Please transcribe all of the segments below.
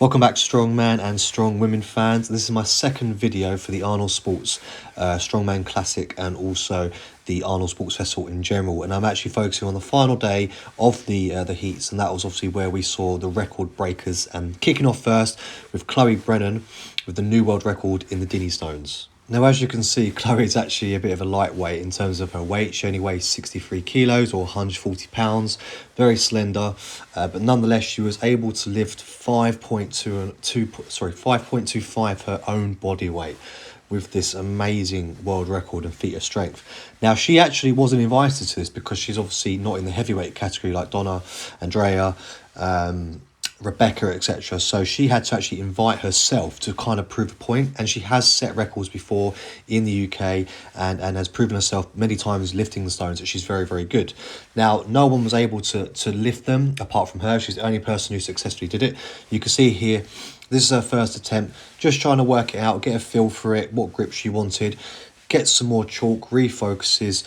Welcome back Strongman and Strong Women fans. This is my second video for the Arnold Sports Strongman Classic and also the Arnold Sports Festival in general. And I'm actually focusing on the final day of the heats, and that was obviously where we saw the record breakers. And kicking off first with Chloe Brennan with the new world record in the Dinnie stones. Now, as you can see, Chloe is actually a bit of a lightweight in terms of her weight. She only weighs 63 kilos or 140 pounds, very slender, but nonetheless, she was able to lift 5.25 her own body weight with this amazing world record and feat of strength. Now, she actually wasn't invited to this because she's obviously not in the heavyweight category like Donna, Andrea, Rebecca, etc. So she had to actually invite herself to kind of prove a point, and she has set records before in the UK and has proven herself many times lifting the stones that she's very, very good. Now, no one was able to lift them apart from her. She's the only person who successfully did it. You can see here, this is her first attempt, just trying to work it out, get a feel for it, what grip she wanted, get some more chalk, refocuses.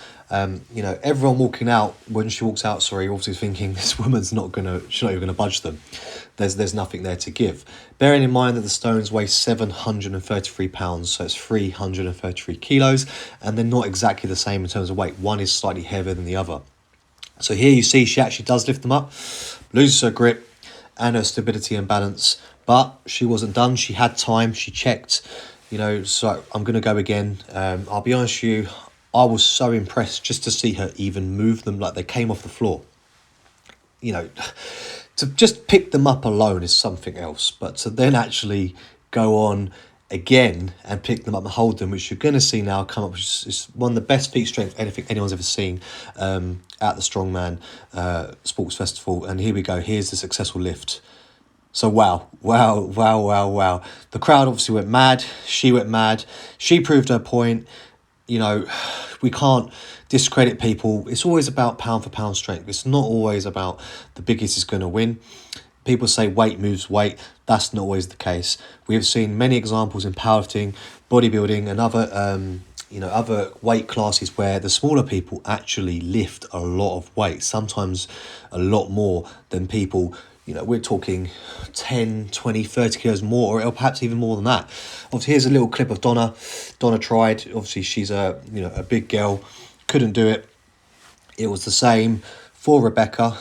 You know, everyone walking out, when she walks out, obviously thinking this woman's she's not even gonna budge them. There's nothing there to give. Bearing in mind that the stones weigh 733 pounds, so it's 333 kilos, and they're not exactly the same in terms of weight. One is slightly heavier than the other. So here you see she actually does lift them up, loses her grip and her stability and balance, but she wasn't done. She had time, she checked, you know, so I'm going to go again. I'll be honest with you, I was so impressed just to see her even move them like they came off the floor. You know, to just pick them up alone is something else, but to then actually go on again and pick them up and hold them, which you're going to see now come up, which is one of the best feat strength anyone's ever seen at the Strongman Sports Festival. And here we go, here's the successful lift. So wow. The crowd obviously went mad, she went mad, she proved her point. You know, we can't discredit people. It's always about pound for pound strength. It's not always about the biggest is going to win. People say weight moves weight. That's not always the case. We have seen many examples in powerlifting, bodybuilding and other weight classes where the smaller people actually lift a lot of weight, sometimes a lot more than people. You know, we're talking 10, 20, 30 kilos more, or perhaps even more than that. Obviously, here's a little clip of Donna. Donna tried. Obviously, she's a big girl, couldn't do it. It was the same for Rebecca,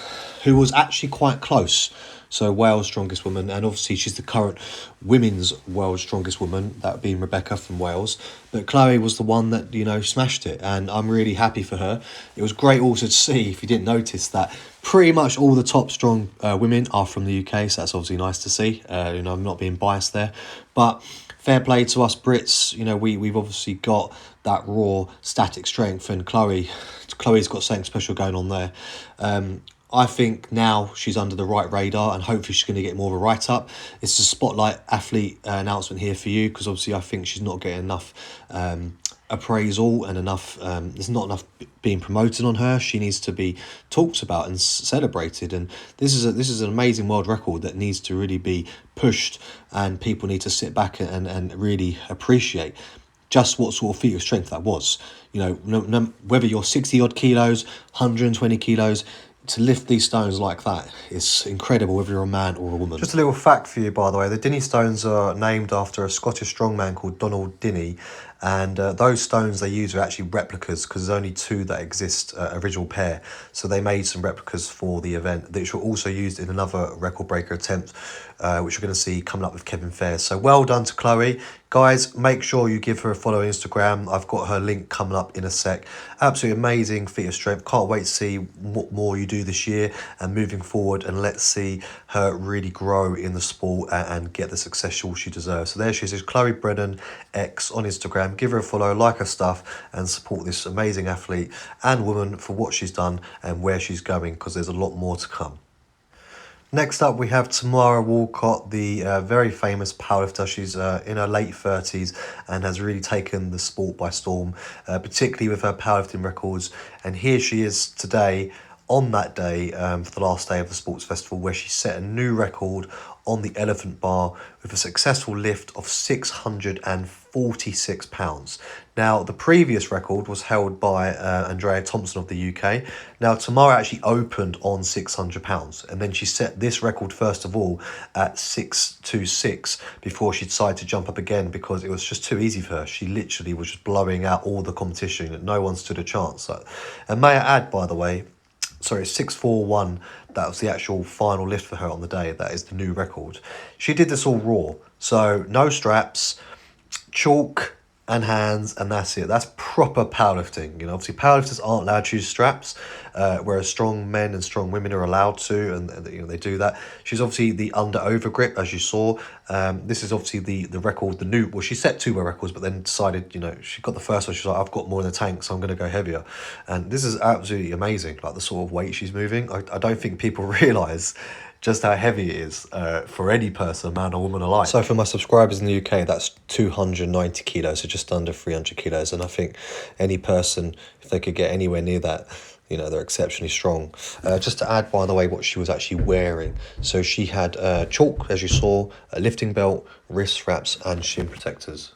who was actually quite close. So Wales' strongest woman, and obviously she's the current women's world's strongest woman, that being Rebecca from Wales. But Chloe was the one that, you know, smashed it, and I'm really happy for her. It was great also to see, if you didn't notice, that pretty much all the top strong women are from the UK, so that's obviously nice to see. You know, I'm not being biased there, but fair play to us Brits. You know, we've obviously got that raw static strength, and Chloe's got something special going on there. I think now she's under the right radar, and hopefully she's going to get more of a write-up. It's a spotlight athlete announcement here for you, because obviously I think she's not getting enough appraisal and enough. There's not enough being promoted on her. She needs to be talked about and celebrated, and this is an amazing world record that needs to really be pushed, and people need to sit back and really appreciate just what sort of feat of strength that was. You know, whether you're 60 odd kilos, 120 kilos, to lift these stones like that is incredible, whether you're a man or a woman. Just a little fact for you, by the way, the Dinnie stones are named after a Scottish strongman called Donald Dinnie, and those stones they use are actually replicas, because there's only two that exist, original pair. So they made some replicas for the event, which were also used in another record breaker attempt, which we're going to see coming up with Kevin Fair. So well done to Chloe. Guys, make sure you give her a follow on Instagram. I've got her link coming up in a sec. Absolutely amazing feat of strength. Can't wait to see what more you do this year and moving forward. And let's see her really grow in the sport and get the success she deserves. So there she is, Chloe Brennan X on Instagram. Give her a follow, like her stuff, and support this amazing athlete and woman for what she's done and where she's going, because there's a lot more to come. Next up, we have Tamara Walcott, the very famous powerlifter. She's in her late 30s and has really taken the sport by storm, particularly with her powerlifting records. And here she is today, on that day, for the last day of the sports festival, where she set a new record on the elephant bar with a successful lift of 650 46 pounds. Now, the previous record was held by Andrea Thompson of the UK. Now, Tamara actually opened on 600 pounds, and then she set this record first of all at 626 before she decided to jump up again because it was just too easy for her. She literally was just blowing out all the competition, and no one stood a chance. And may I add, by the way, sorry, 641, that was the actual final lift for her on the day. That is the new record. She did this all raw, so no straps, chalk and hands, and that's it. That's proper powerlifting. You know, obviously powerlifters aren't allowed to use straps, whereas strong men and strong women are allowed to, and you know, they do that. She's obviously the under over grip, as you saw. This is obviously the record, the new, well, she set 2 world records, but then decided, you know, she got the first one, she's like, I've got more in the tank, so I'm going to go heavier. And this is absolutely amazing, like the sort of weight she's moving. I don't think people realise just how heavy it is for any person, man or woman alike. So for my subscribers in the UK, that's 290 kilos, so just under 300 kilos. And I think any person, if they could get anywhere near that, you know, they're exceptionally strong. Just to add, by the way, what she was actually wearing. So she had chalk, as you saw, a lifting belt, wrist straps, and shin protectors.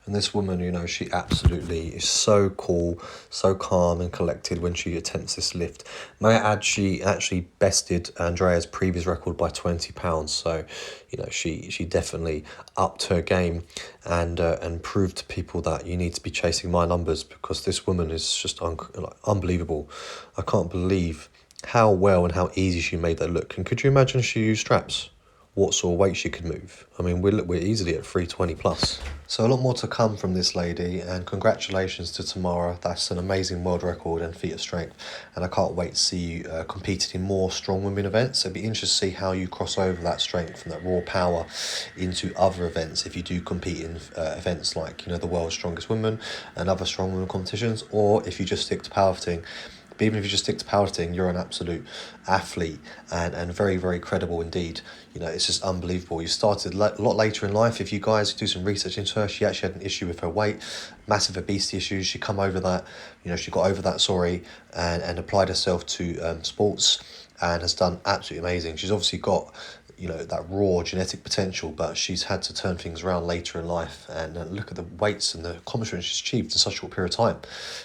And this woman, you know, she absolutely is so cool, so calm and collected when she attempts this lift. May I add, she actually bested Andrea's previous record by 20 pounds. So, you know, she definitely upped her game and proved to people that you need to be chasing my numbers, because this woman is just unbelievable. I can't believe how well and how easy she made that look. And could you imagine she used straps? What sort of weight she could move? I mean, we're easily at 320 plus. So a lot more to come from this lady, and congratulations to Tamara. That's an amazing world record and feat of strength, and I can't wait to see you competing in more strong women events. It'd be interesting to see how you cross over that strength and that raw power into other events if you do compete in events like, you know, the world's strongest woman and other strong women competitions, or if you just stick to powerlifting. But even if you just stick to powerlifting, you're an absolute athlete and very, very credible indeed. You know, it's just unbelievable. You started a lot later in life. If you guys do some research into her, she actually had an issue with her weight, massive obesity issues. She come over that, you know, she got over that, and applied herself to sports and has done absolutely amazing. She's obviously got, you know, that raw genetic potential, but she's had to turn things around later in life, and look at the weights and the accomplishments she's achieved in such a short period of time.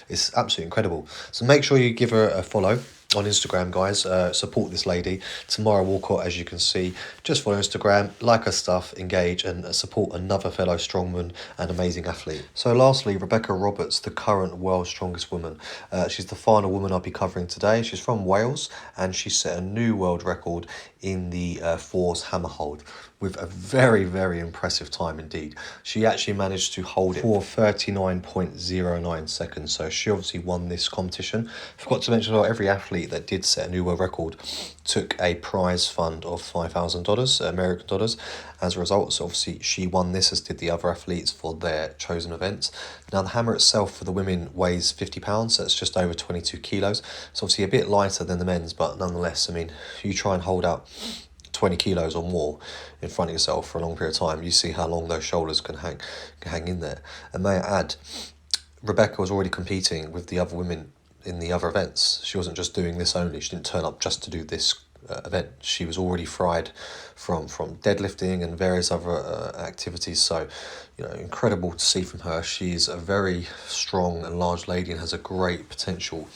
It's absolutely incredible. So make sure you give her a follow on Instagram, guys. Support this lady, Tamara Walcott, as you can see. Just follow Instagram, like her stuff, engage, and support another fellow strongman and amazing athlete. So lastly, Rebecca Roberts, the current world's strongest woman. She's the final woman I'll be covering today. She's from Wales, and she set a new world record in the Thor's hammer hold with a very, very impressive time indeed. She actually managed to hold it for 39.09 seconds. So she obviously won this competition. Forgot to mention, every athlete that did set a new world record took a prize fund of $5,000 American dollars as a result. So obviously she won this, as did the other athletes for their chosen events. Now the hammer itself for the women weighs 50 pounds, so it's just over 22 kilos. It's obviously a bit lighter than the men's, but nonetheless, I mean, you try and hold out 20 kilos or more in front of yourself for a long period of time, you see how long those shoulders can hang in there. And may I add, Rebecca was already competing with the other women in the other events. She wasn't just doing this only. She didn't turn up just to do this event. She was already fried from deadlifting and various other activities. So, you know, incredible to see from her. She's a very strong and large lady and has a great potential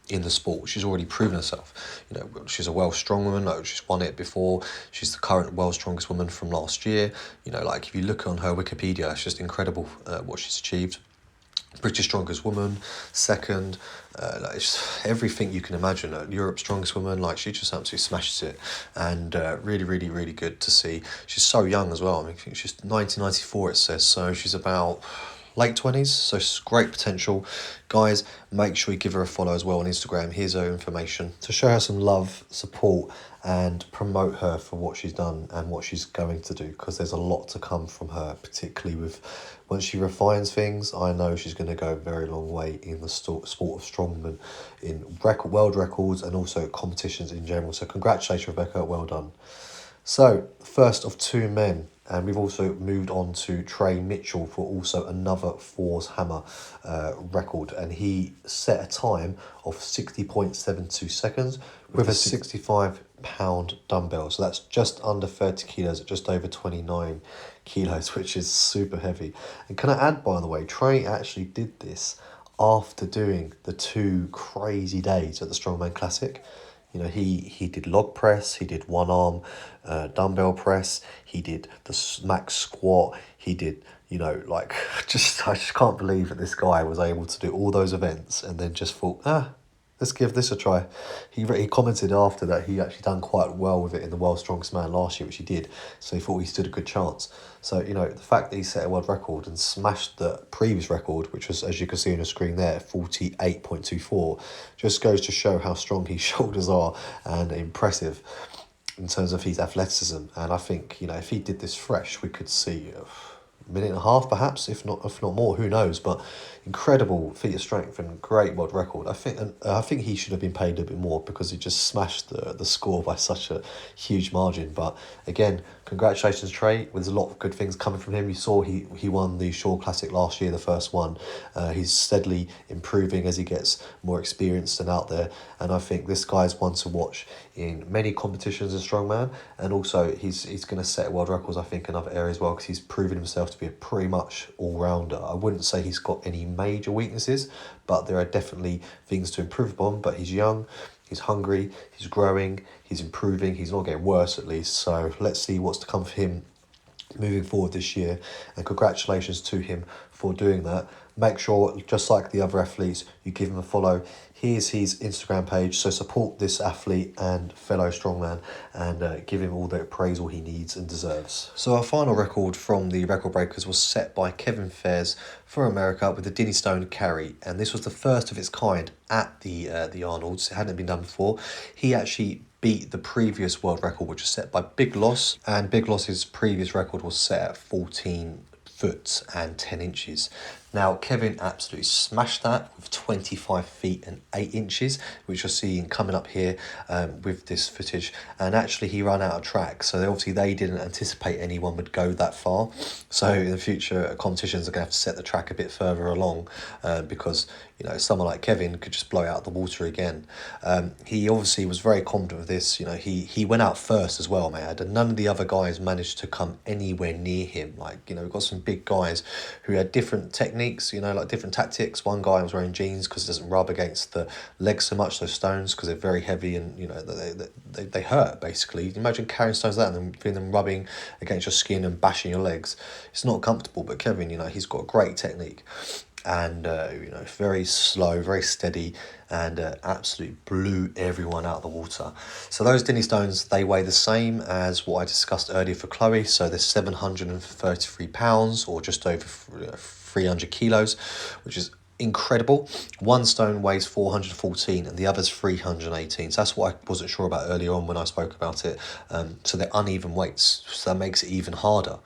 in the sport. She's already proven herself. You know, she's a Welsh strongwoman. Like, she's won it before. She's the current world's strongest woman from last year. You know, like, if you look on her Wikipedia, it's just incredible what she's achieved. British strongest woman, second, like, it's everything you can imagine. Europe's strongest woman, like, she just absolutely smashes it, and really, really, really good to see. She's so young as well. I mean, I think she's 1994, it says, so she's about late 20s, so it's great potential. Guys, make sure you give her a follow as well on Instagram. Here's her information to show her some love, support, and promote her for what she's done and what she's going to do, because there's a lot to come from her, particularly with once she refines things. I know she's going to go a very long way in the sport of strongman, in world records and also competitions in general. So congratulations, Rebecca, well done. So, first of 2 men, and we've also moved on to Trey Mitchell for also another Thor's hammer record, and he set a time of 60.72 seconds with a 65-pound dumbbell. So that's just under 30 kilos at just over 29 kilos, which is super heavy. And can I add, by the way, Trey actually did this after doing the 2 crazy days at the Strongman Classic. You know, he did log press, he did one arm dumbbell press, he did the max squat, he did, you know, like, I just can't believe that this guy was able to do all those events and then just thought, let's give this a try. He commented after that he actually done quite well with it in the World's Strongest Man last year, which he did. So he thought he stood a good chance. So, you know, the fact that he set a world record and smashed the previous record, which was, as you can see on the screen there, 48.24, just goes to show how strong his shoulders are and impressive in terms of his athleticism. And I think, you know, if he did this fresh, we could see minute and a half perhaps, if not more, who knows. But incredible feat of strength and great world record. I think he should have been paid a bit more because he just smashed the score by such a huge margin. But again, congratulations, Trey. There's a lot of good things coming from him. You saw he won the Shore Classic last year, the first one. He's steadily improving as he gets more experienced and out there, and I think this guy's one to watch in many competitions in strongman, and also he's going to set world records, I think, in other areas as well, because he's proven himself to be a pretty much all-rounder. I wouldn't say he's got any major weaknesses, but there are definitely things to improve upon. But he's young, he's hungry, he's growing, he's improving, he's not getting worse at least. So let's see what's to come for him moving forward this year, and congratulations to him for doing that. Make sure, just like the other athletes, you give him a follow. Here's his Instagram page, so support this athlete and fellow strongman, and give him all the appraisal he needs and deserves. So our final record from the record breakers was set by Kevin Fairs for America with the Dinnie Stone carry, and this was the first of its kind at the Arnolds. It hadn't been done before. He actually beat the previous world record, which was set by Big Loss, and Big Loss's previous record was set at 14 foot and 10 inches. Now, Kevin absolutely smashed that with 25 feet and 8 inches, which you're seeing coming up here with this footage. And actually, he ran out of track, so obviously they didn't anticipate anyone would go that far. So in the future, competitions are going to have to set the track a bit further along because, you know, someone like Kevin could just blow out the water again. He obviously was very confident with this. You know, he went out first as well, man, and none of the other guys managed to come anywhere near him. Like, you know, we've got some big guys who had different techniques, you know, like different tactics. One guy was wearing jeans because it doesn't rub against the legs so much, those stones, because they're very heavy and, you know, they hurt, basically. Imagine carrying stones like that and then feeling them rubbing against your skin and bashing your legs. It's not comfortable, but Kevin, you know, he's got great technique. And, you know, very slow, very steady, and absolutely blew everyone out of the water. So those Dinnie stones, they weigh the same as what I discussed earlier for Chloe. So they're 733 pounds, or just over 300 kilos, which is incredible. One stone weighs 414 and the other's 318. So that's what I wasn't sure about earlier on when I spoke about it. So they're uneven weights, so that makes it even harder.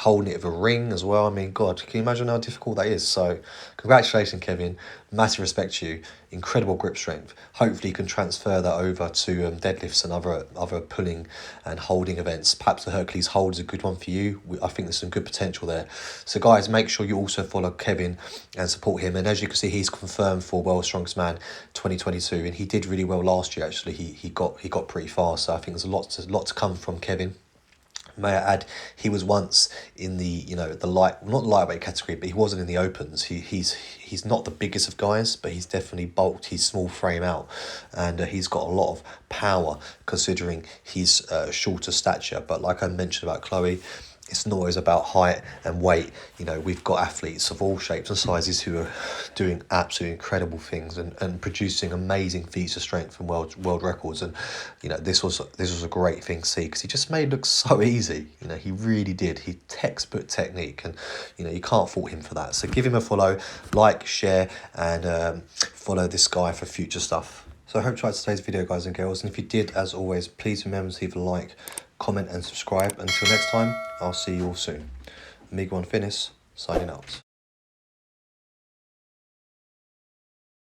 Holding it with a ring as well, I mean, God, can you imagine how difficult that is? So congratulations, Kevin. Massive respect to you. Incredible grip strength. Hopefully you can transfer that over to deadlifts and other pulling and holding events. Perhaps the Hercules hold is a good one for you. I think there's some good potential there. So guys, make sure you also follow Kevin and support him. And as you can see, he's confirmed for World's Strongest Man 2022, and he did really well last year. Actually, he got pretty far. So I think there's a lot to come from Kevin. May I add, he was once in the, you know, the not lightweight category, but he wasn't in the opens. He's not the biggest of guys, but he's definitely bulked his small frame out, and he's got a lot of power considering his shorter stature. But like I mentioned about Chloe, it's not always about height and weight. You know, we've got athletes of all shapes and sizes who are doing absolutely incredible things and producing amazing feats of strength and world records. And, you know, this was a great thing to see, because he just made it look so easy. You know, he really did. He textbook technique, and, you know, you can't fault him for that. So give him a follow, like, share, and follow this guy for future stuff. So I hope you liked today's video, guys and girls. And if you did, as always, please remember to leave a like, comment and subscribe. Until next time, I'll see you all soon. Amigo and Finis, signing out.